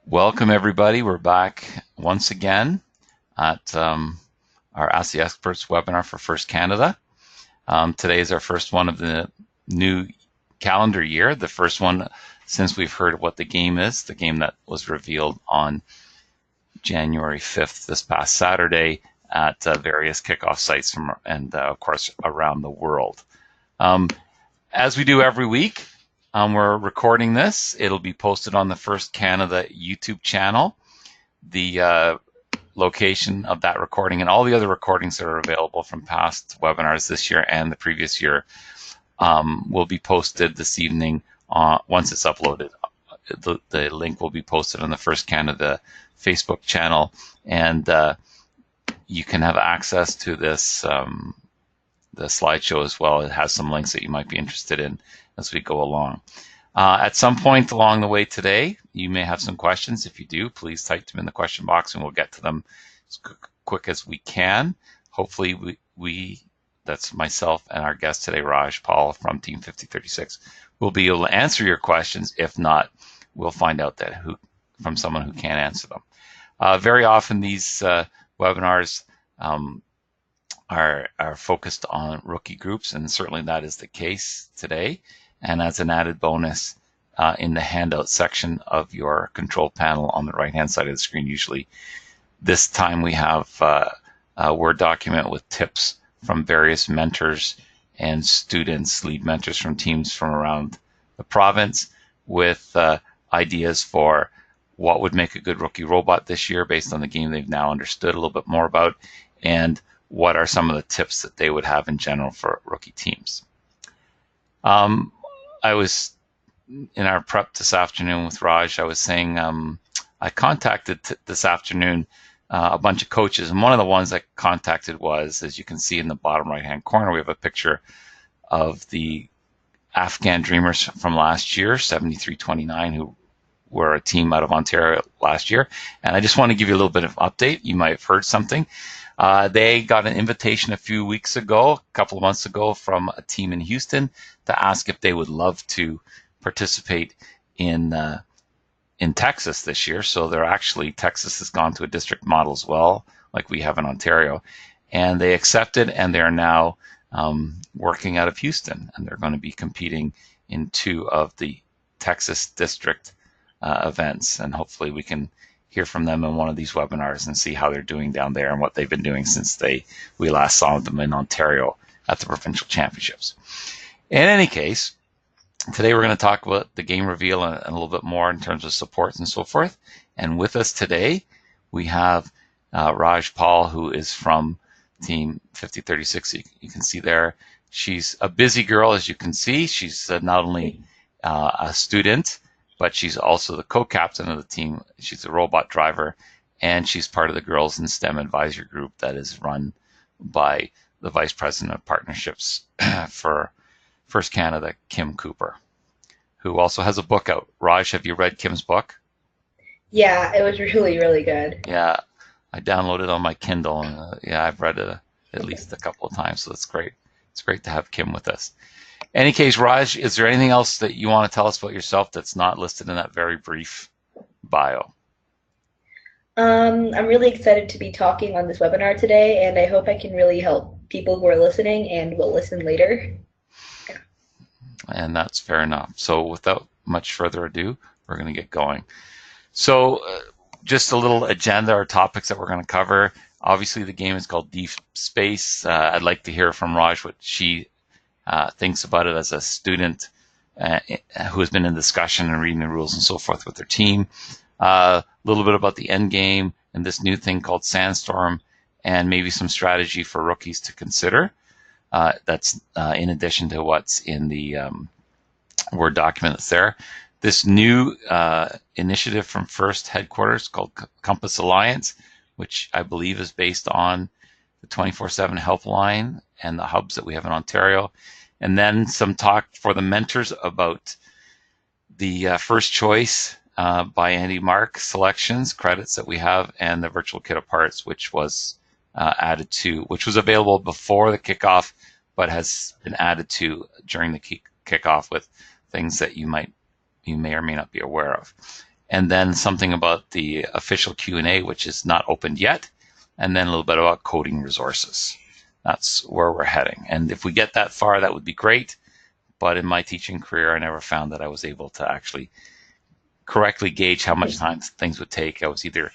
Welcome, everybody. We're back once again at our Ask the Experts webinar for First Canada. Today is our first one of the new calendar year, the first one since we've heard what the game is, the game that was revealed on January 5th, this past Saturday, at various kickoff sites and of course, around the world. As we do every week, we're recording this. It'll be posted on the First Canada YouTube channel. The location of that recording and all the other recordings that are available from past webinars this year and the previous year will be posted this evening once it's uploaded. The link will be posted on the First Canada Facebook channel, and you can have access to this the slideshow as well. It has some links that you might be interested in as we go along. At some point along the way today, you may have some questions. If you do, please type them in the question box and we'll get to them as quick as we can. Hopefully that's myself and our guest today, Raj Paul from Team 5036, will be able to answer your questions. If not, we'll find out from someone who can answer them. Very often these webinars are focused on rookie groups, and certainly that is the case today. And as an added bonus, in the handout section of your control panel on the right-hand side of the screen, usually this time we have a Word document with tips from various mentors and students, lead mentors from teams from around the province, with ideas for what would make a good rookie robot this year based on the game they've now understood a little bit more about, and what are some of the tips that they would have in general for rookie teams. I was in our prep this afternoon with Raj. I was saying I contacted this afternoon a bunch of coaches, and one of the ones I contacted was, as you can see in the bottom right-hand corner, we have a picture of the Afghan Dreamers from last year, 7329, who were a team out of Ontario last year. And I just want to give you a little bit of update. You might have heard something. They got an invitation a few weeks ago, a couple of months ago, from a team in Houston to ask if they would love to participate in Texas this year. So Texas has gone to a district model as well, like we have in Ontario. And they accepted, and they're now working out of Houston, and they're going to be competing in 2 of the Texas district events. And hopefully we can hear from them in one of these webinars and see how they're doing down there and what they've been doing since we last saw them in Ontario at the provincial championships. In any case, today we're going to talk about the game reveal and a little bit more in terms of supports and so forth. And with us today, we have Raj Paul, who is from Team 5036. You can see there, she's a busy girl, as you can see. She's not only a student, but she's also the co-captain of the team. She's a robot driver, and she's part of the Girls in STEM Advisory Group that is run by the Vice President of Partnerships for First Canada, Kim Cooper, who also has a book out. Raj, have you read Kim's book? Yeah, it was really, really good. Yeah, I downloaded it on my Kindle, and yeah, I've read it at least a couple of times, so it's great. It's great to have Kim with us. In any case, Raj, is there anything else that you want to tell us about yourself that's not listed in that very brief bio? I'm really excited to be talking on this webinar today, and I hope I can really help people who are listening and will listen later. And that's fair enough. So without much further ado, we're going to get going. So just a little agenda or topics that we're going to cover. Obviously, the game is called Deep Space. I'd like to hear from Raj what she thinks about it as a student who has been in discussion and reading the rules and so forth with their team. A little bit about the end game and this new thing called Sandstorm, and maybe some strategy for rookies to consider. That's in addition to what's in the Word document that's there. This new initiative from First headquarters called Compass Alliance, which I believe is based on the 24/7 helpline and the hubs that we have in Ontario. And then some talk for the mentors about the First Choice by Andy Mark selections, credits that we have, and the virtual kit of parts, which was which was available before the kickoff, but has been added to during the kickoff with things that you may or may not be aware of. and then something about the official Q&A, which is not opened yet, and then a little bit about coding resources. That's where we're heading. And if we get that far, that would be great. But in my teaching career, I never found that I was able to actually correctly gauge how much time things would take. I was either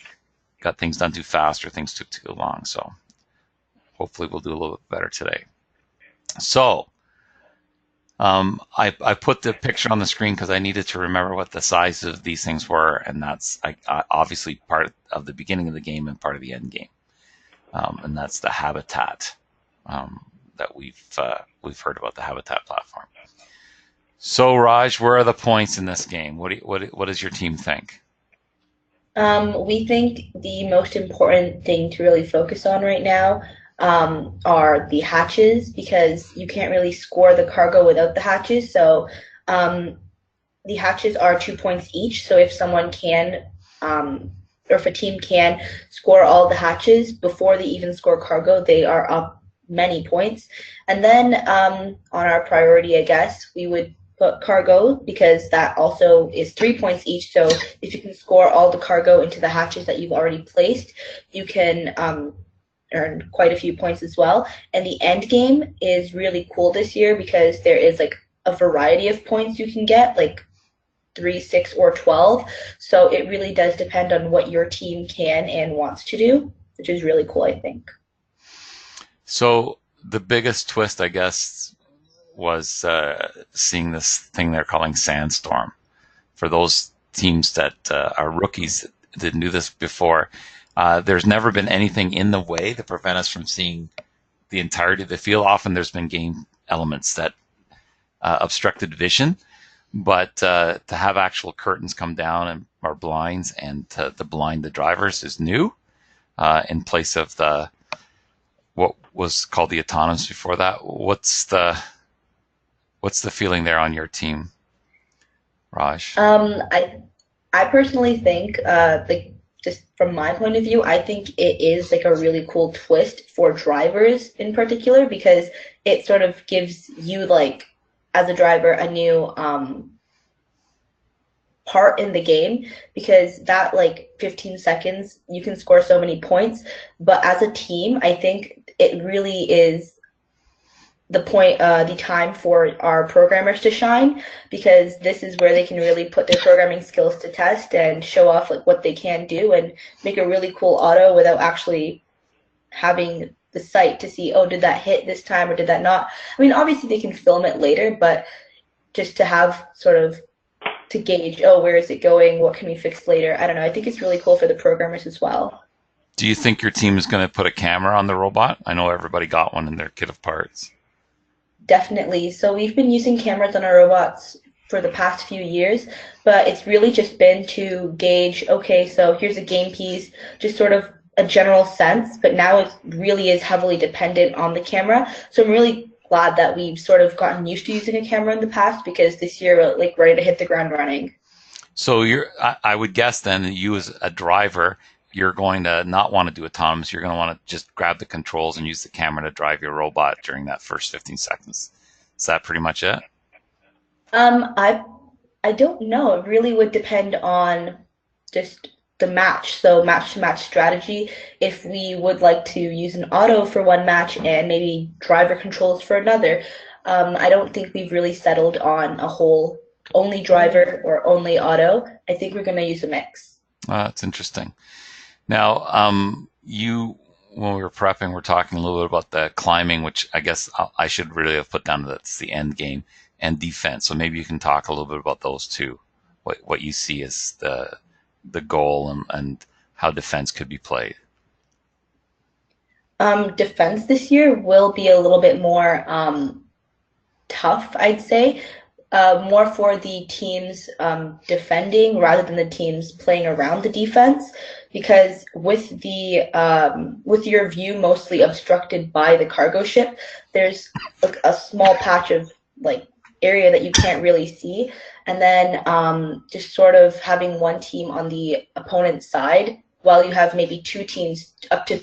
got things done too fast or things took too long. So hopefully we'll do a little bit better today. So I put the picture on the screen because I needed to remember what the size of these things were, and that's obviously part of the beginning of the game and part of the end game. And that's the habitat that we've heard about, the habitat platform. So Raj, where are the points in this game? What does your team think? We think the most important thing to really focus on right now are the hatches, because you can't really score the cargo without the hatches. So the hatches are 2 points each. So if someone can, or if a team can score all the hatches before they even score cargo, they are up many points. And then on our priority, I guess, we would put cargo, because that also is 3 points each. So if you can score all the cargo into the hatches that you've already placed, you can earn quite a few points as well. And the end game is really cool this year because there is like a variety of points you can get, like 3, 6, or 12. So it really does depend on what your team can and wants to do, which is really cool, I think. So the biggest twist, I guess, was seeing this thing they're calling Sandstorm. For those teams that are rookies that didn't do this before, there's never been anything in the way to prevent us from seeing the entirety of the field. Often there's been game elements that obstructed vision, but to have actual curtains come down and or blinds and to blind the drivers is new, in place of what was called the autonomous before that. What's the feeling there on your team, Raj? I personally think, like, just from my point of view, I think it is like a really cool twist for drivers in particular, because it sort of gives you, like, as a driver, a new part in the game, because that, like, 15 seconds, you can score so many points. But as a team, I think it really is the time for our programmers to shine, because this is where they can really put their programming skills to test and show off like what they can do and make a really cool auto without actually having the sight to see, oh, did that hit this time or did that not? I mean, obviously they can film it later, but just to have sort of to gauge, oh, where is it going? What can we fix later? I don't know. I think it's really cool for the programmers as well. Do you think your team is going to put a camera on the robot? I know everybody got one in their kit of parts. Definitely. So we've been using cameras on our robots for the past few years, but it's really just been to gauge, okay, so here's a game piece, just sort of a general sense, but now it really is heavily dependent on the camera. So I'm really glad that we've sort of gotten used to using a camera in the past, because this year we're like ready to hit the ground running. So I would guess then that you as a driver, you're going to not want to do autonomous. You're going to want to just grab the controls and use the camera to drive your robot during that first 15 seconds. Is that pretty much it? I don't know. It really would depend on just the match. So match to match strategy. If we would like to use an auto for one match and maybe driver controls for another. I don't think we've really settled on a whole only driver or only auto. I think we're going to use a mix. That's interesting. Now, when we were prepping, we're talking a little bit about the climbing, which I guess I should really have put down that's the end game, and defense. So maybe you can talk a little bit about those two, what you see as the goal and how defense could be played. Defense this year will be a little bit more tough, I'd say. More for the teams defending rather than the teams playing around the defense, because with your view mostly obstructed by the cargo ship, there's like a small patch of like area that you can't really see, and then just sort of having one team on the opponent's side while you have maybe two teams up to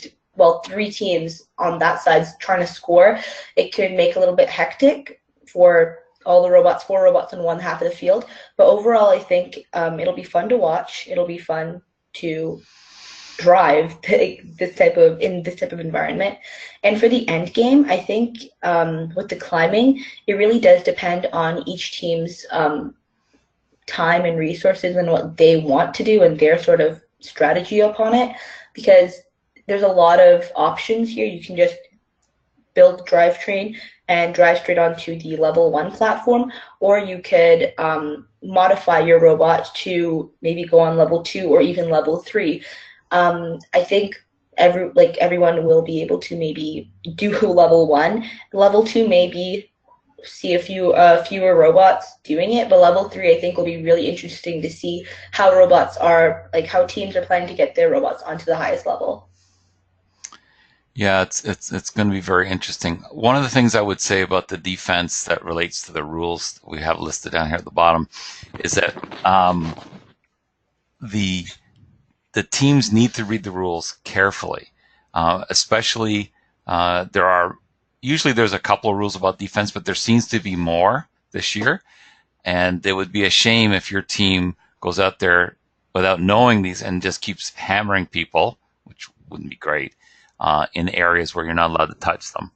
3 teams on that side trying to score, it could make a little bit hectic for all the robots, 4 robots on one half of the field. But overall, I think it'll be fun to watch. It'll be fun to drive this type of environment. And for the end game, I think with the climbing, it really does depend on each team's time and resources and what they want to do and their sort of strategy upon it, because there's a lot of options here. You can just build drivetrain and drive straight onto the level 1 platform, or you could modify your robot to maybe go on level 2 or even level 3. I think everyone will be able to maybe do level 1. Level 2 maybe see fewer robots doing it, but level 3 I think will be really interesting to see how how teams are planning to get their robots onto the highest level. Yeah, it's going to be very interesting. One of the things I would say about the defense that relates to the rules we have listed down here at the bottom is that the teams need to read the rules carefully, especially there's a couple of rules about defense, but there seems to be more this year, and it would be a shame if your team goes out there without knowing these and just keeps hammering people, which wouldn't be great, in areas where you're not allowed to touch them,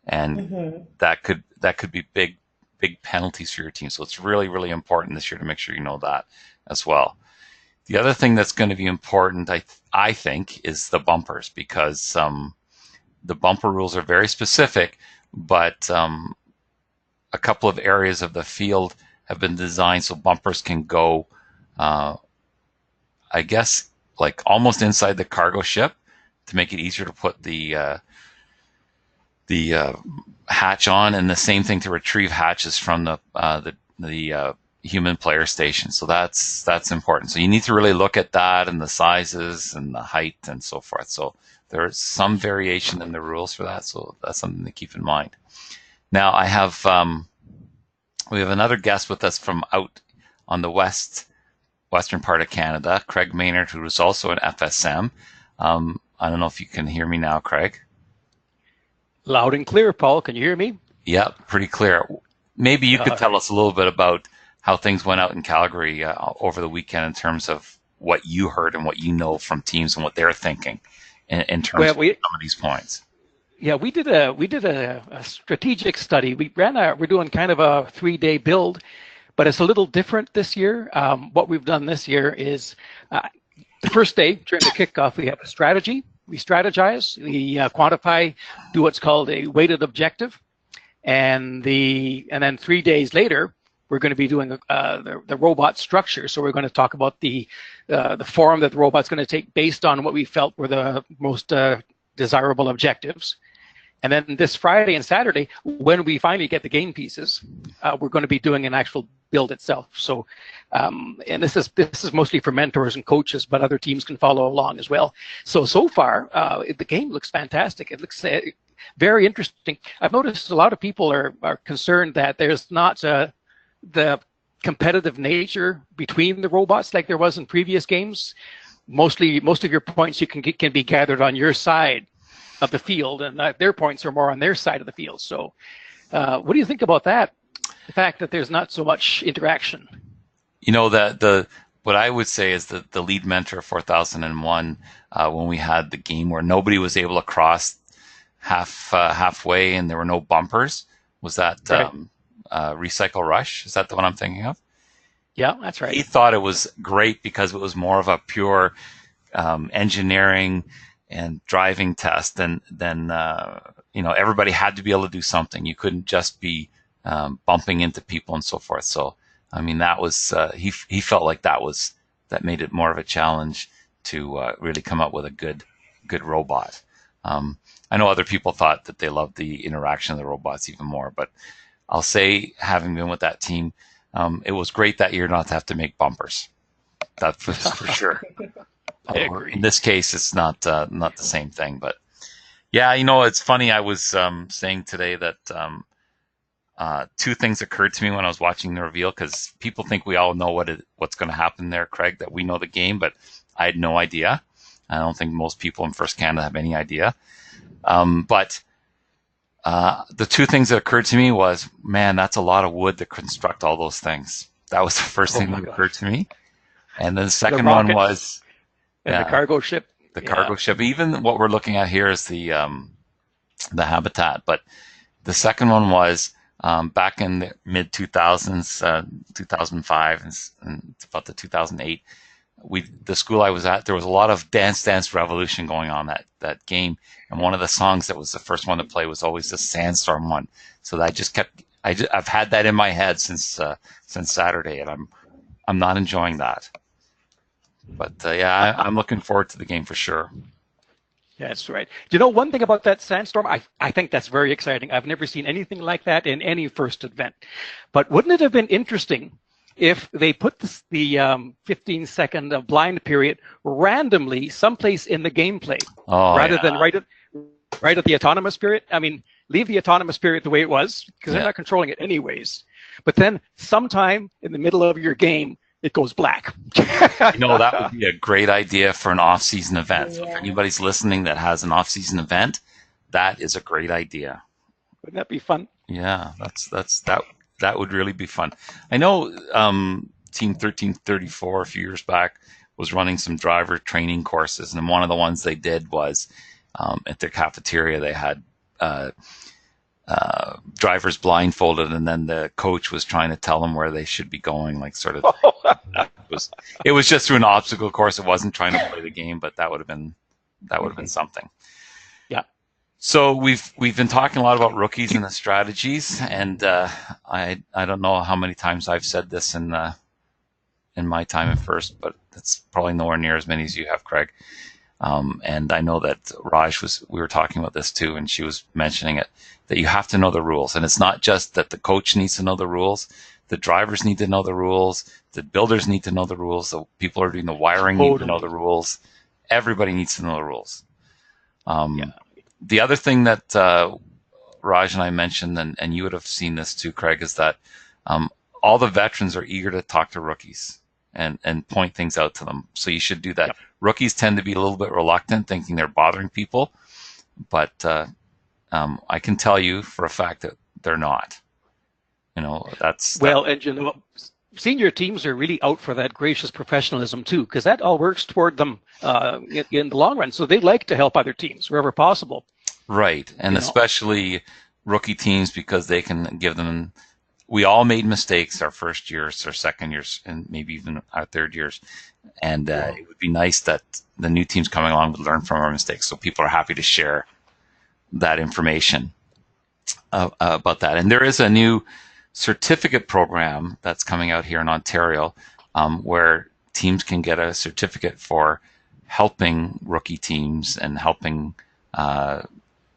and that could be big penalties for your team. So it's really, really important this year to make sure you know that as well. The other thing that's going to be important, I think, is the bumpers, because the bumper rules are very specific, but a couple of areas of the field have been designed so bumpers can go, I guess, like almost inside the cargo ship to make it easier to put the hatch on, and the same thing to retrieve hatches from the human player station. So that's important. So you need to really look at that and the sizes and the height and so forth. So there's some variation in the rules for that. So that's something to keep in mind. Now we have another guest with us from out on the western part of Canada, Craig Maynard, who is also an FSM. I don't know if you can hear me now, Craig. Loud and clear, Paul. Can you hear me? Yeah, pretty clear. Maybe you could tell us a little bit about how things went out in Calgary over the weekend in terms of what you heard and what you know from teams and what they're thinking in terms of some of these points. Yeah, we did a strategic study. We're doing kind of a 3-day build, but it's a little different this year. What we've done this year is the first day during the kickoff, we have a strategy. We strategize, we quantify, do what's called a weighted objective, and then 3 days later, we're going to be doing the robot structure. So we're going to talk about the form that the robot's going to take based on what we felt were the most desirable objectives. And then this Friday and Saturday, when we finally get the game pieces, we're going to be doing an actual build itself. So, and this is mostly for mentors and coaches, but other teams can follow along as well. So far, the game looks fantastic. It looks very interesting. I've noticed a lot of people are concerned that there's not the competitive nature between the robots like there was in previous games. Most of your points can be gathered on your side of the field, and their points are more on their side of the field. So what do you think about that? The fact that there's not so much interaction. You know, what I would say is that the lead mentor 4001, when we had the game where nobody was able to cross halfway and there were no bumpers, was that right. Recycle Rush? Is that the one I'm thinking of? Yeah, that's right. He thought it was great because it was more of a pure engineering and driving test than everybody had to be able to do something. You couldn't just be bumping into people and so forth. So, I mean, that was he felt like that made it more of a challenge to really come up with a good robot. I know other people thought that they loved the interaction of the robots even more, but I'll say, having been with that team, it was great that year not to have to make bumpers. That's for sure. I agree. In this case, it's not the same thing, but yeah, it's funny. I was saying today that two things occurred to me when I was watching the reveal, because people think we all know what's going to happen there, Craig, that we know the game, but I had no idea. I don't think most people in First Canada have any idea. But The two things that occurred to me was, man, that's a lot of wood to construct all those things. That was the first thing that occurred to me. And then the second one was the cargo ship. The cargo ship. Even what we're looking at here is the habitat. But the second one was back in the mid 2000s, 2005 and about the 2008. The school I was at, there was a lot of Dance Revolution going on that game, and one of the songs that was the first one to play was always the Sandstorm one. So that I've had that in my head since Saturday, and I'm not enjoying that. But yeah, I'm looking forward to the game for sure. That's right. You know, one thing about that Sandstorm, I think that's very exciting. I've never seen anything like that in any first event. But wouldn't it have been interesting if they put the 15-second blind period randomly someplace in the gameplay, rather than right at the autonomous period? I mean, leave the autonomous period the way it was, because they're not controlling it anyways. But then sometime in the middle of your game, it goes black. That would be a great idea for an off-season event. So if anybody's listening that has an off-season event, that is a great idea. Wouldn't that be fun? Yeah, that would really be fun. I know Team 1334 a few years back was running some driver training courses, and one of the ones they did was at their cafeteria they had drivers blindfolded, and then the coach was trying to tell them where they should be going, like sort of. It was just through an obstacle course. It wasn't trying to play the game, but that would have been something. Yeah. So we've been talking a lot about rookies and the strategies, and I don't know how many times I've said this in my time at First, but it's probably nowhere near as many as you have, Craig. And I know that we were talking about this too, and she was mentioning it, that you have to know the rules. And it's not just that the coach needs to know the rules, the drivers need to know the rules, the builders need to know the rules, the people who are doing the wiring need to know the rules. Everybody needs to know the rules. The other thing that Raj and I mentioned, and you would have seen this too, Craig, is that all the veterans are eager to talk to rookies and point things out to them. So you should do that. Yep. Rookies tend to be a little bit reluctant, thinking they're bothering people, but I can tell you for a fact that they're not. Senior teams are really out for that gracious professionalism too, because that all works toward them in the long run. So they like to help other teams wherever possible. Right, and especially rookie teams, because they can give them. We all made mistakes our first years, our second years, and maybe even our third years. And it would be nice that the new teams coming along would learn from our mistakes. So people are happy to share that information about that. And there is a new certificate program that's coming out here in Ontario, where teams can get a certificate for helping rookie teams and helping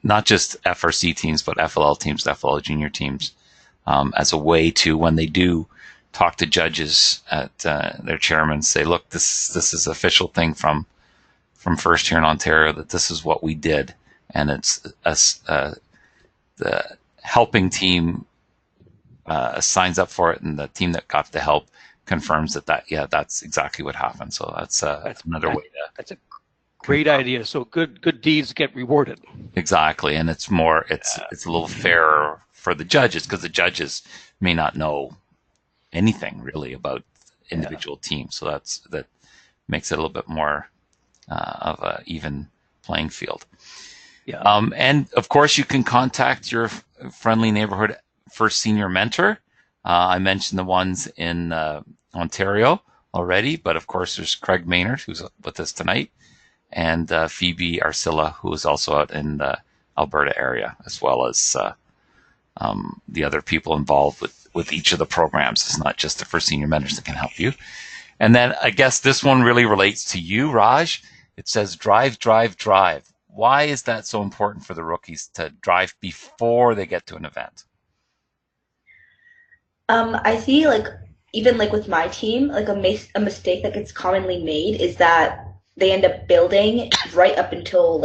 not just FRC teams, but FLL teams, FLL junior teams, as a way to, when they do talk to judges at their chairman, say, look, this is official thing from First here in Ontario, that this is what we did, and it's the helping team signs up for it, and the team that got the help confirms that's exactly what happened. So that's another way to. That's a great idea. So good deeds get rewarded. Exactly, and it's a little fairer for the judges, because the judges may not know anything really about individual teams. So that makes it a little bit more of a even playing field. Yeah. And of course, you can contact your friendly neighborhood First Senior Mentor. I mentioned the ones in Ontario already, but of course there's Craig Maynard, who's with us tonight, and Phoebe Arcilla, who is also out in the Alberta area, as well as the other people involved with each of the programs. It's not just the First Senior Mentors that can help you. And then I guess this one really relates to you, Raj. It says drive, drive, drive. Why is that so important for the rookies to drive before they get to an event? I see, even with my team, a mistake that gets commonly made is that they end up building right up until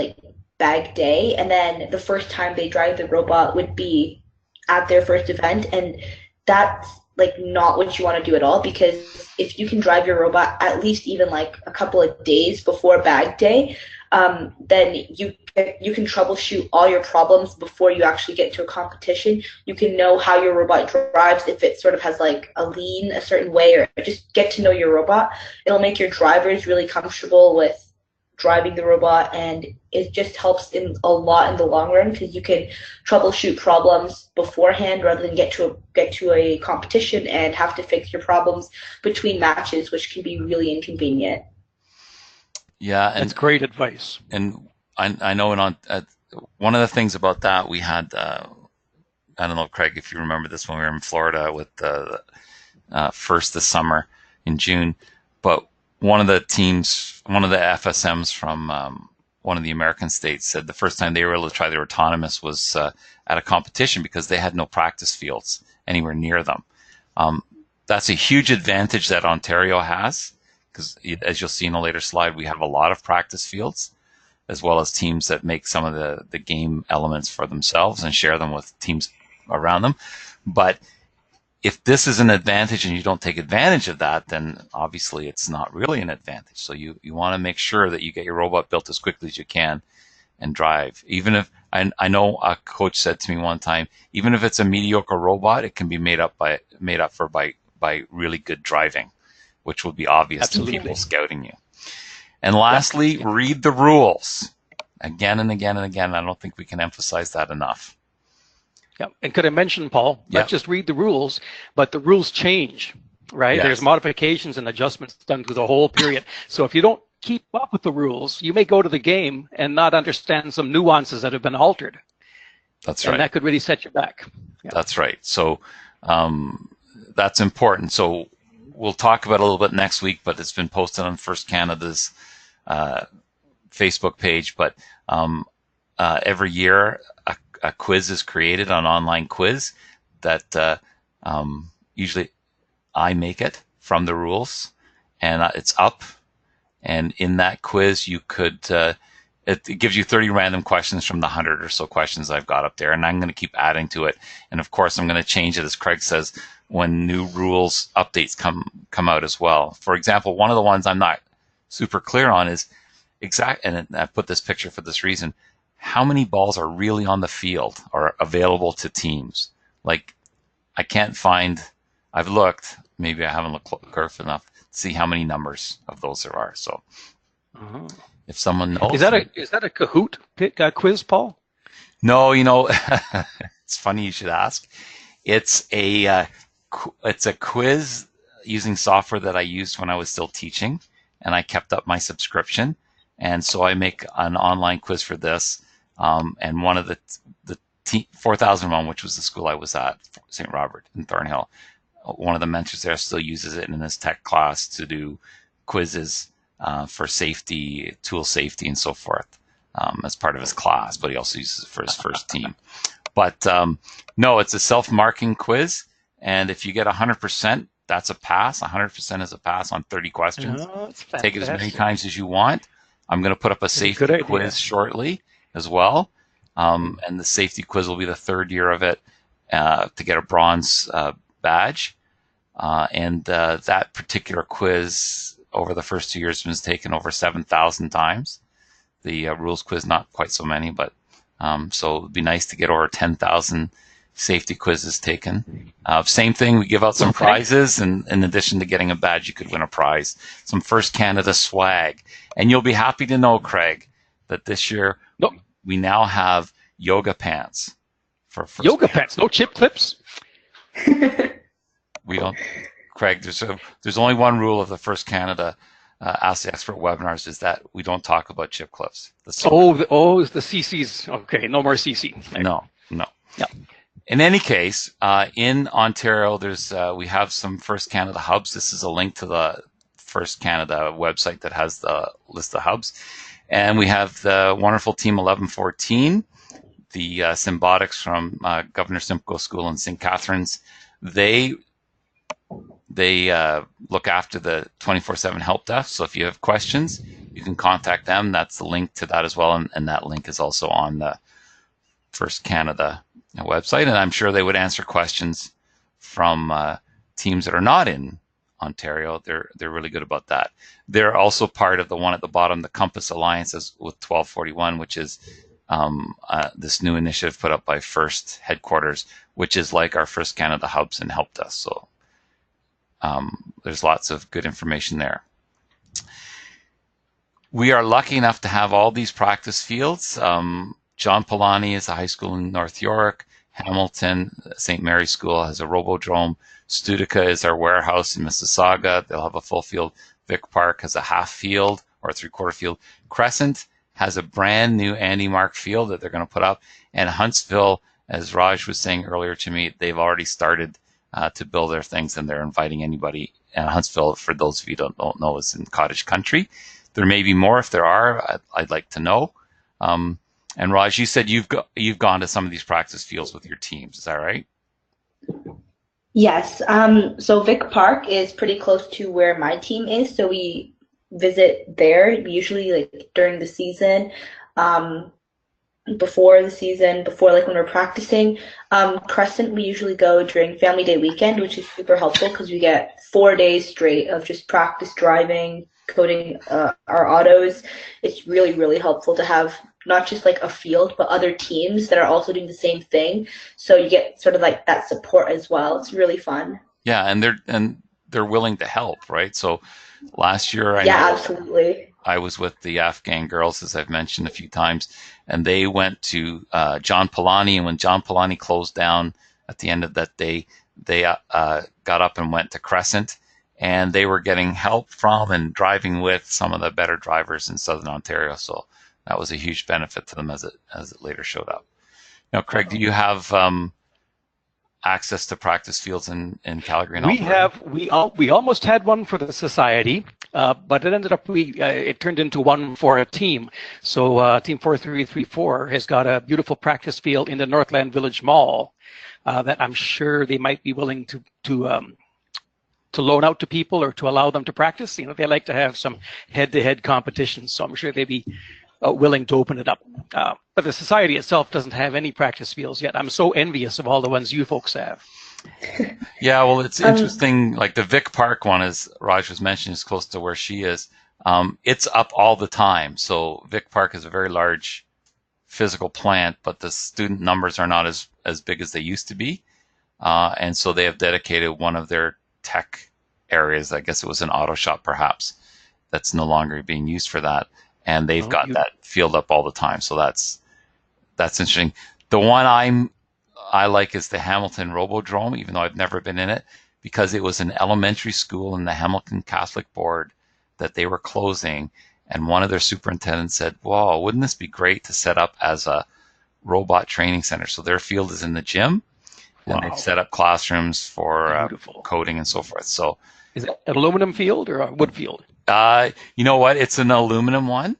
bag day, and then the first time they drive the robot would be at their first event, and that's like not what you want to do at all, because if you can drive your robot at least even like a couple of days before bag day, then you can troubleshoot all your problems before you actually get to a competition. You can know how your robot drives, if it sort of has like a lean a certain way, or just get to know your robot. It'll make your drivers really comfortable with driving the robot, and it just helps in a lot in the long run, because you can troubleshoot problems beforehand rather than get to a competition and have to fix your problems between matches, which can be really inconvenient. Yeah, and That's great advice. And I know one of the things about that, we had, I don't know, Craig, if you remember this, when we were in Florida with the FRC this summer in June, but one of the FSMs from one of the American states said the first time they were able to try their autonomous was at a competition, because they had no practice fields anywhere near them. That's a huge advantage that Ontario has, because as you'll see in a later slide, we have a lot of practice fields, as well as teams that make some of the game elements for themselves and share them with teams around them. But if this is an advantage and you don't take advantage of that, then obviously it's not really an advantage. So you want to make sure that you get your robot built as quickly as you can and drive. Even if, I know a coach said to me one time, even if it's a mediocre robot, it can be made up for by really good driving, which will be obvious Absolutely. to people scouting you. And lastly, read the rules again and again and again. I don't think we can emphasize that enough. Yeah, and could I mention, Paul, not just read the rules, but the rules change, right? Yes. There's modifications and adjustments done through the whole period. So if you don't keep up with the rules, you may go to the game and not understand some nuances that have been altered. That's right. And that could really set you back. Yeah. That's right. So that's important. So we'll talk about it a little bit next week, but it's been posted on FRC Canada's Facebook page. But every year, a quiz is created, an online quiz that usually I make it from the rules, and it's up. And in that quiz, you could it gives you 30 random questions from the 100 or so questions I've got up there, and I'm going to keep adding to it. And of course, I'm going to change it, as Craig says, when new rules updates come out as well. For example, one of the ones I'm not super clear on is and I put this picture for this reason: how many balls are really on the field or available to teams? Like, I can't find, I've looked, maybe I haven't looked careful enough to see how many numbers of those there are. So if someone knows. Is that a Kahoot quiz, Paul? No, it's funny you should ask. It's a quiz using software that I used when I was still teaching, and I kept up my subscription. And so I make an online quiz for this. And one of the 4001, which was the school I was at, St. Robert in Thornhill, one of the mentors there still uses it in his tech class to do quizzes for safety, tool safety, and so forth as part of his class. But he also uses it for his first team. But no, it's a self-marking quiz. And if you get 100%, that's a pass. 100% is a pass on 30 questions. Take it as many times as you want. I'm going to put up a safety quiz shortly as well. And the safety quiz will be the third year of it to get a bronze badge. And that particular quiz over the first 2 years has been taken over 7,000 times. The rules quiz, not quite so many, but so it would be nice to get over 10,000 safety quizzes taken. Same thing, we give out some prizes, and in addition to getting a badge, you could win a prize. Some FRC Canada swag. And you'll be happy to know, Craig, that this year we now have yoga pants. Yoga pants, no chip clips? We don't. Craig, there's only one rule of the FRC Canada Ask the Expert webinars, is that we don't talk about chip clips. The CCs. Okay, no more CC. No. Yeah. In any case, in Ontario, we have some FRC Canada hubs. This is a link to the FRC Canada website that has the list of hubs. And we have the wonderful Team 1114, the Symbotics from Governor Simcoe School in St. Catharines. They look after the 24/7 help desk. So if you have questions, you can contact them. That's the link to that as well. And that link is also on the FRC Canada website. And I'm sure they would answer questions from teams that are not in Ontario, they're really good about that. They're also part of the one at the bottom, the Compass Alliances with 1241, which is this new initiative put up by First Headquarters, which is like our First Canada hubs and helped us. So there's lots of good information there. We are lucky enough to have all these practice fields. John Polani is a high school in North York. Hamilton, St. Mary's School has a Robodrome. Studica is our warehouse in Mississauga. They'll have a full field. Vic Park has a half field or a three-quarter field. Crescent has a brand new Andy Mark field that they're going to put up. And Huntsville, as Raj was saying earlier to me, they've already started to build their things, and they're inviting anybody. And Huntsville, for those of you who don't know, is in cottage country. There may be more. If there are, I'd like to know. And Raj, you said you've gone to some of these practice fields with your teams. Is that right? Yes. So Vic Park is pretty close to where my team is, so we visit there usually like during the season, before the season, before like when we're practicing. Crescent we usually go during Family Day weekend, which is super helpful because we get 4 days straight of just practice driving, coding our autos. It's really, really helpful to have not just like a field, but other teams that are also doing the same thing. So you get sort of like that support as well. It's really fun. Yeah, and they're willing to help, right? So last year, absolutely. I was with the Afghan girls, as I've mentioned a few times, and they went to John Polani, and when John Polani closed down at the end of that day, they got up and went to Crescent, and they were getting help from and driving with some of the better drivers in Southern Ontario. So that was a huge benefit to them as it later showed up. Now, Craig, do you have access to practice fields in Calgary and Alberta? We almost had one for the society, but it ended up it turned into one for a team. So Team 4334 has got a beautiful practice field in the Northland Village Mall that I'm sure they might be willing to loan out to people or to allow them to practice. You know, they like to have some head-to-head competitions, so I'm sure they'd be willing to open it up. But the society itself doesn't have any practice fields yet. I'm so envious of all the ones you folks have. Yeah, well, it's interesting. Like the Vic Park one, as Raj was mentioning, is close to where she is. It's up all the time. So Vic Park is a very large physical plant, but the student numbers are not as big as they used to be. And so they have dedicated one of their tech areas, I guess it was an auto shop perhaps, that's no longer being used for that. And they've got that field up all the time. So that's interesting. The one I like is the Hamilton Robodrome, even though I've never been in it, because it was an elementary school in the Hamilton Catholic Board that they were closing. And one of their superintendents said, "Whoa, wouldn't this be great to set up as a robot training center?" So their field is in the gym, and they've set up classrooms for coding and so forth. So is it an aluminum field or a wood field? You know what? It's an aluminum one.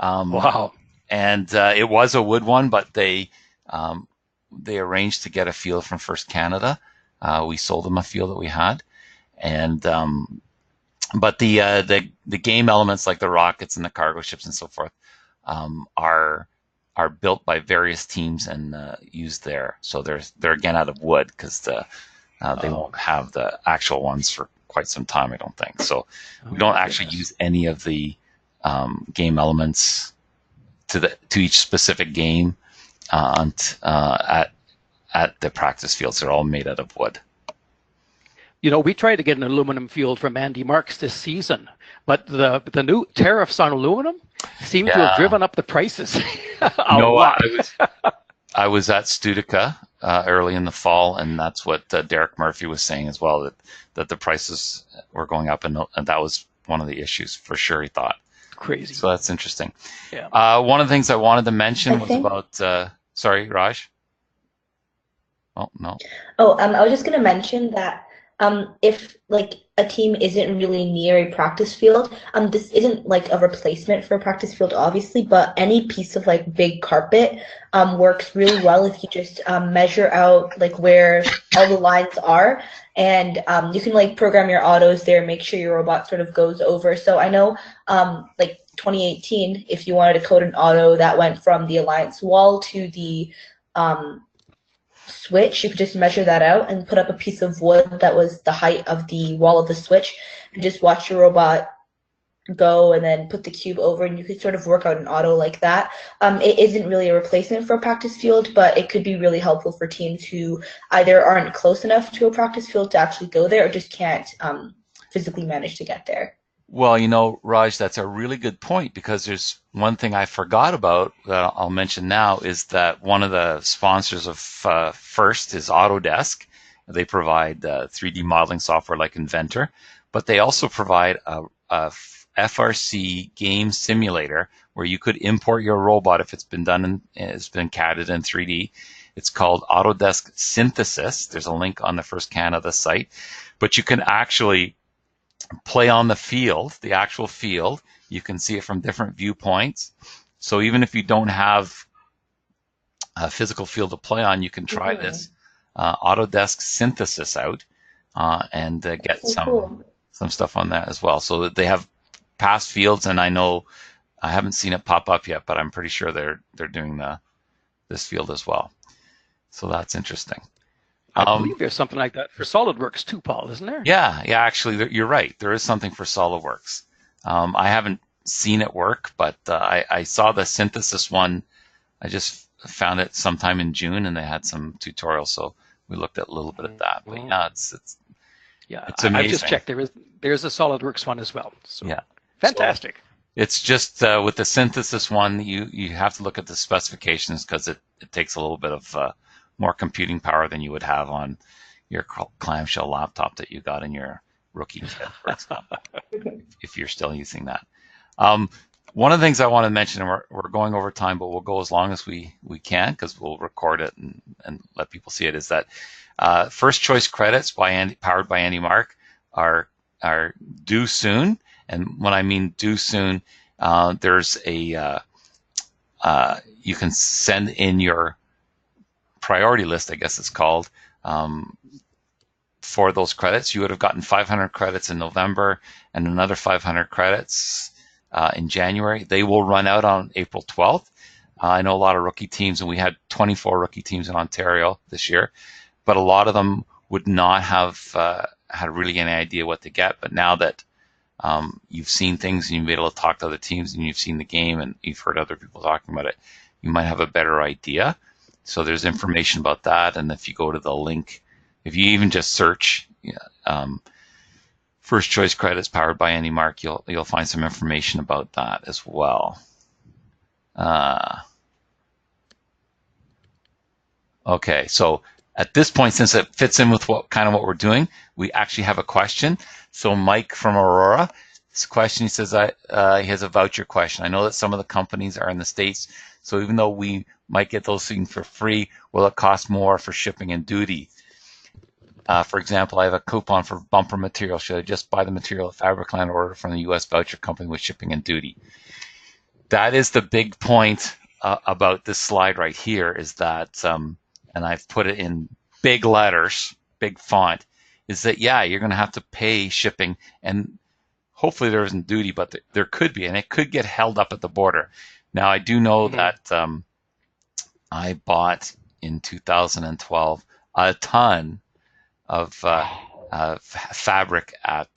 Wow. And it was a wood one, but they arranged to get a field from First Canada. We sold them a field that we had, and but the game elements like the rockets and the cargo ships and so forth are built by various teams and used there. So they're again out of wood because they won't have the actual ones for quite some time, I don't think. So we don't actually use any of the game elements to each specific game at the practice fields. They're all made out of wood. You know, we tried to get an aluminum field from Andy Marks this season, but the new tariffs on aluminum seem to have driven up the prices a lot. I was at Studica early in the fall, and that's what Derek Murphy was saying as well, that the prices were going up, and that was one of the issues for sure, he thought. Crazy. So that's interesting. Yeah. One of the things I wanted to mention was about, sorry, Raj? Oh, no. I was just going to mention that if like a team isn't really near a practice field, this isn't like a replacement for a practice field, obviously, but any piece of like big carpet works really well if you just measure out like where all the lines are, and you can like program your autos there, make sure your robot sort of goes over. So I know like 2018, if you wanted to code an auto that went from the Alliance wall to the switch, you could just measure that out and put up a piece of wood that was the height of the wall of the switch, and just watch your robot go and then put the cube over, and you could sort of work out an auto like that. It isn't really a replacement for a practice field, but it could be really helpful for teams who either aren't close enough to a practice field to actually go there or just can't physically manage to get there. Well, Raj, that's a really good point, because there's one thing I forgot about that I'll mention now, is that one of the sponsors of FIRST is Autodesk. They provide 3D modeling software like Inventor, but they also provide a FRC game simulator where you could import your robot if it's been done it's been CAD'd in 3D. It's called Autodesk Synthesis. There's a link on the First Canada site, but you can actually play on the field, the actual field. You can see it from different viewpoints. So even if you don't have a physical field to play on, you can try this Autodesk Synthesis out and get some stuff on that as well. So that they have past fields, and I know I haven't seen it pop up yet, but I'm pretty sure they're doing this field as well. So that's interesting. I believe there's something like that for SolidWorks too, Paul, isn't there? Yeah, actually, you're right. There is something for SolidWorks. I haven't seen it work, but I saw the synthesis one. I just found it sometime in June, and they had some tutorials, so we looked at a little bit of that. But yeah, it's amazing. I just checked. There's a SolidWorks one as well. So. Yeah. Fantastic. So it's just with the synthesis one, you have to look at the specifications, because it takes a little bit of more computing power than you would have on your clamshell laptop that you got in your rookie kit, for example, if you're still using that. One of the things I want to mention, and we're going over time, but we'll go as long as we can, because we'll record it and let people see it, is that first choice credits powered by Andy Mark are due soon. And when I mean due soon, there's you can send in your priority list, I guess it's called, for those credits. You would have gotten 500 credits in November and another 500 credits in January. They will run out on April 12th. I know a lot of rookie teams, and we had 24 rookie teams in Ontario this year, but a lot of them would not have had really any idea what to get. But now that you've seen things and you've been able to talk to other teams and you've seen the game and you've heard other people talking about it, you might have a better idea. So there's information about that. And if you go to the link, if you even just search first choice credits powered by Andy Mark, you'll find some information about that as well. Okay, so at this point, since it fits in with what we're doing, we actually have a question. So Mike from Aurora, this question, he says he has a voucher question. I know that some of the companies are in the States, so even though we might get those things for free, will it cost more for shipping and duty? For example, I have a coupon for bumper material. Should I just buy the material at Fabricland or order from the U.S. voucher company with shipping and duty? That is the big point about this slide right here, is that, and I've put it in big letters, big font, is that, yeah, you're going to have to pay shipping, and hopefully there isn't duty, but there could be, and it could get held up at the border. Now, I do know that I bought in 2012 a ton of fabric at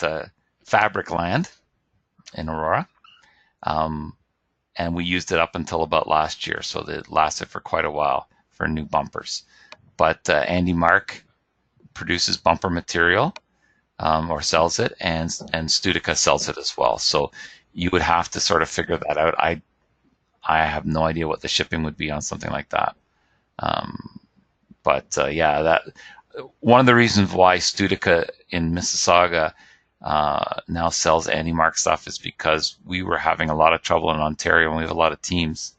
Fabricland in Aurora, and we used it up until about last year, so it lasted for quite a while for new bumpers. But Andy Mark produces bumper material or sells it, and Studica sells it as well. So you would have to sort of figure that out. I have no idea what the shipping would be on something like that. Yeah, that one of the reasons why Studica in Mississauga now sells Andy Mark stuff is because we were having a lot of trouble in Ontario, and we have a lot of teams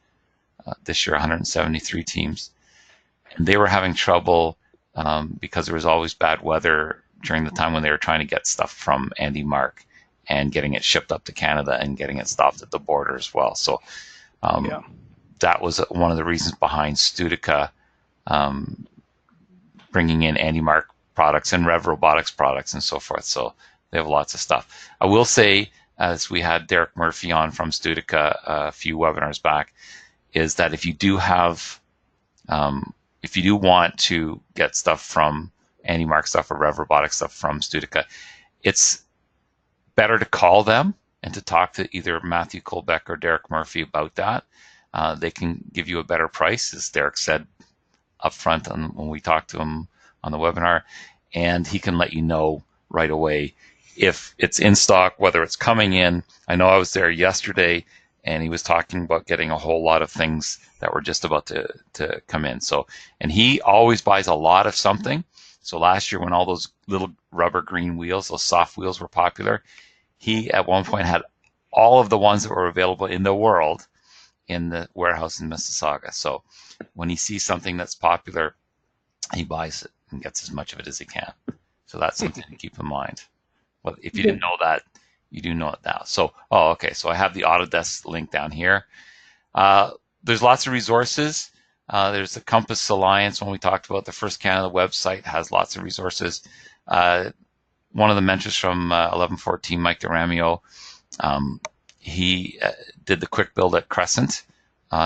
this year, 173 teams. And they were having trouble because there was always bad weather during the time when they were trying to get stuff from Andy Mark and getting it shipped up to Canada and getting it stopped at the border as well. So that was one of the reasons behind Studica bringing in Andy Mark products and Rev Robotics products and so forth. So they have lots of stuff. I will say, as we had Derek Murphy on from Studica a few webinars back, is that if you do have if you do want to get stuff from AndyMark stuff or Rev Robotics stuff from Studica, it's better to call them and to talk to either Matthew Colbeck or Derek Murphy about that. They can give you a better price, as Derek said up front when we talked to him on the webinar, and he can let you know right away if it's in stock, whether it's coming in. I know I was there yesterday, and he was talking about getting a whole lot of things that were just about to come in. So, and he always buys a lot of something. So last year when all those little rubber green wheels, those soft wheels were popular, he at one point had all of the ones that were available in the world in the warehouse in Mississauga. So when he sees something that's popular, he buys it and gets as much of it as he can. So that's something to keep in mind. Well, if you didn't know that, you do know it now. So, okay. So I have the Autodesk link down here. There's lots of resources. There's the Compass Alliance. When we talked about the First Canada website, has lots of resources. One of the mentors from 1114, Mike DeRamio, he did the quick build at Crescent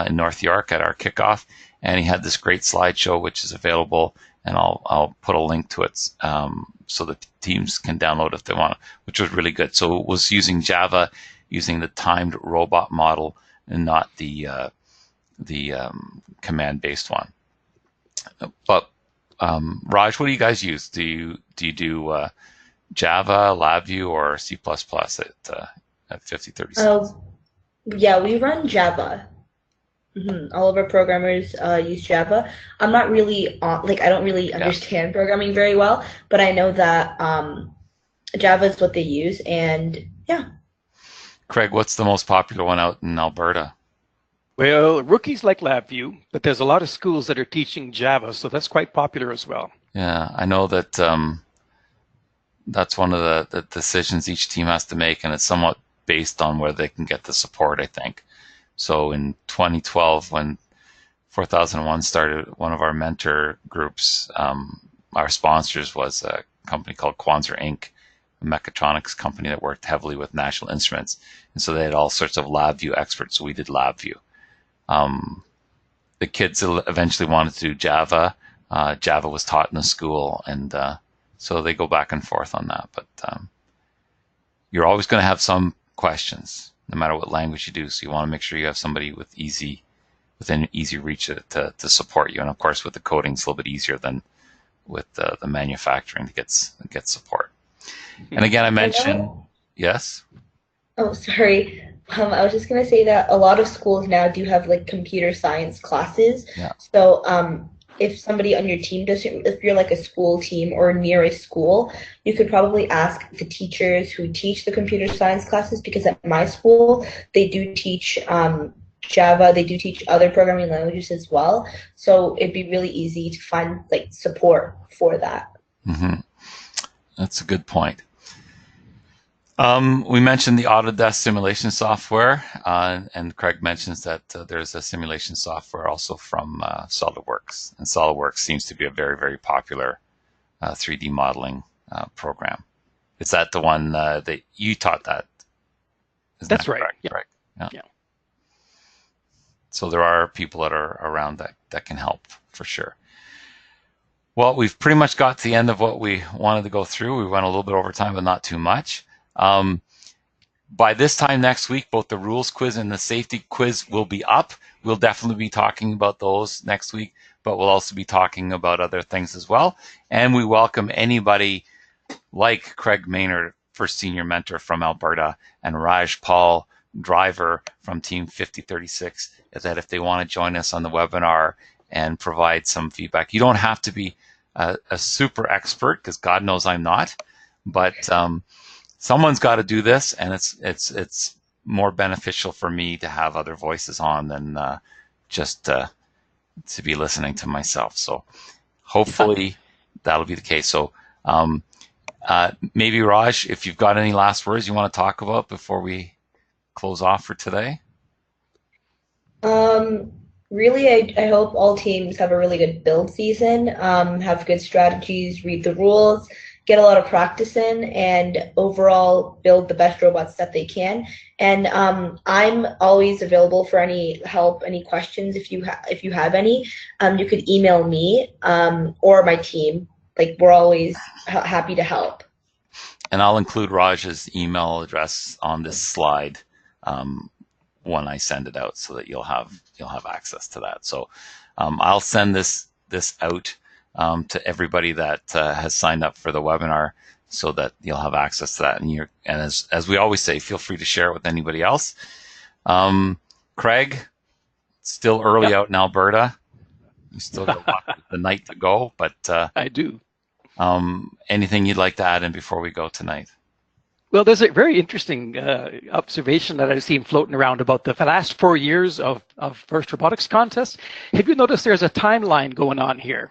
in North York at our kickoff, and he had this great slideshow which is available, and I'll put a link to it so that teams can download if they want, which was really good. So it was using Java, using the timed robot model, and not the command-based one. But Raj, what do you guys use? Do you do Java, LabVIEW, or C++ at 5036? Yeah, we run Java. All of our programmers use Java. I'm not really I don't really understand programming very well, but I know that Java is what they use, and yeah. Craig, what's the most popular one out in Alberta? Well, rookies like LabVIEW, but there's a lot of schools that are teaching Java, so that's quite popular as well. Yeah, I know that that's one of the decisions each team has to make, and it's somewhat based on where they can get the support, I think. So in 2012, when 4001 started, one of our mentor groups, our sponsors was a company called Quanzer Inc., a mechatronics company that worked heavily with National Instruments. And so they had all sorts of LabVIEW experts, so we did LabVIEW. The kids eventually wanted to do Java. Java was taught in the school, and so they go back and forth on that. But you're always going to have some questions, no matter what language you do. So you want to make sure you have somebody within easy reach to support you. And of course, with the coding, it's a little bit easier than with the manufacturing to get support. And again, I mentioned, yes? Oh, sorry. I was just going to say that a lot of schools now do have computer science classes. Yeah. So if somebody on your team doesn't, if you're like a school team or near a school, you could probably ask the teachers who teach the computer science classes, because at my school, they do teach Java, they do teach other programming languages as well. So it'd be really easy to find support for that. Mm-hmm. That's a good point. We mentioned the Autodesk simulation software, and Craig mentions that there's a simulation software also from SolidWorks, and SolidWorks seems to be a very, very popular 3D modeling program. Is that the one that you taught that? That's right. Correct? Yeah. Correct. Yeah. Yeah. So there are people that are around that can help for sure. Well, we've pretty much got to the end of what we wanted to go through. We went a little bit over time, but not too much. By this time next week, both the rules quiz and the safety quiz will be up. We'll definitely be talking about those next week, but we'll also be talking about other things as well. And we welcome anybody like Craig Maynard, first senior mentor from Alberta, and Raj Paul, driver from Team 5036, that if they want to join us on the webinar and provide some feedback. You don't have to be a super expert, because God knows I'm not, but someone's got to do this, and it's more beneficial for me to have other voices on than just to be listening to myself. So hopefully that'll be the case. So maybe Raj, if you've got any last words you want to talk about before we close off for today. Really, I hope all teams have a really good build season, have good strategies, read the rules, get a lot of practice in, and overall build the best robots that they can. And I'm always available for any help, any questions. If you have any, you could email me or my team. Like, we're always happy to help. And I'll include Raj's email address on this slide when I send it out, so that you'll have access to that. So I'll send this out to everybody that has signed up for the webinar, so that you'll have access to that. And as we always say, feel free to share it with anybody else. Craig, it's still early out in Alberta. You still got the night to go, but I do. Anything you'd like to add in before we go tonight? Well, there's a very interesting observation that I've seen floating around about the last 4 years of FIRST Robotics Contest. Have you noticed there's a timeline going on here?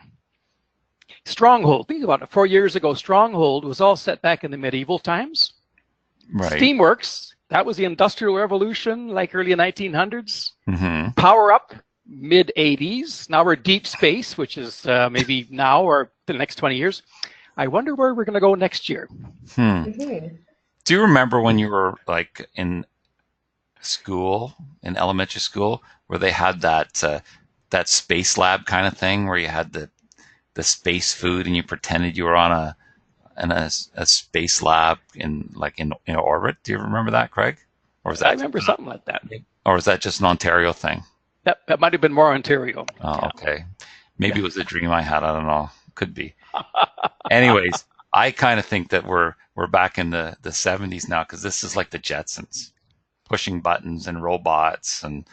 Stronghold, think about it. 4 years ago, Stronghold was all set back in the medieval times. Right. Steamworks, that was the Industrial Revolution, like early 1900s. Mm-hmm. Power Up, mid 80s. Now we're deep space, which is maybe now or the next 20 years. I wonder where we're going to go next year. Mm-hmm. Do you remember when you were like in school, in elementary school, where they had that space lab kind of thing, where you had the space food and you pretended you were on a space lab in orbit? Do you remember that, Craig? Or was that? I remember something like that. Or was that just an Ontario thing? That might have been more Ontario. Oh, okay. Maybe it was a dream I had. I don't know. Could be. Anyways, I kind of think that we're back in the 70s now, because this is like the Jetsons, pushing buttons and robots and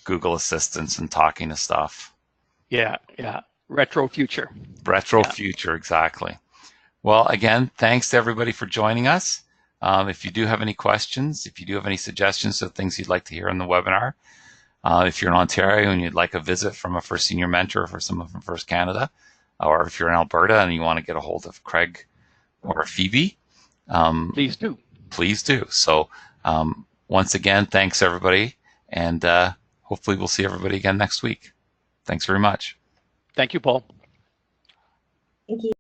Google Assistants and talking to stuff. Yeah. Retro future. Future, exactly. Well, again, thanks to everybody for joining us. If you do have any questions, if you do have any suggestions of things you'd like to hear on the webinar, if you're in Ontario and you'd like a visit from a FIRST Senior Mentor or for someone from FIRST Canada, or if you're in Alberta and you want to get a hold of Craig or Phoebe, please do. Please do. So once again, thanks everybody, and hopefully we'll see everybody again next week. Thanks very much. Thank you, Paul. Thank you.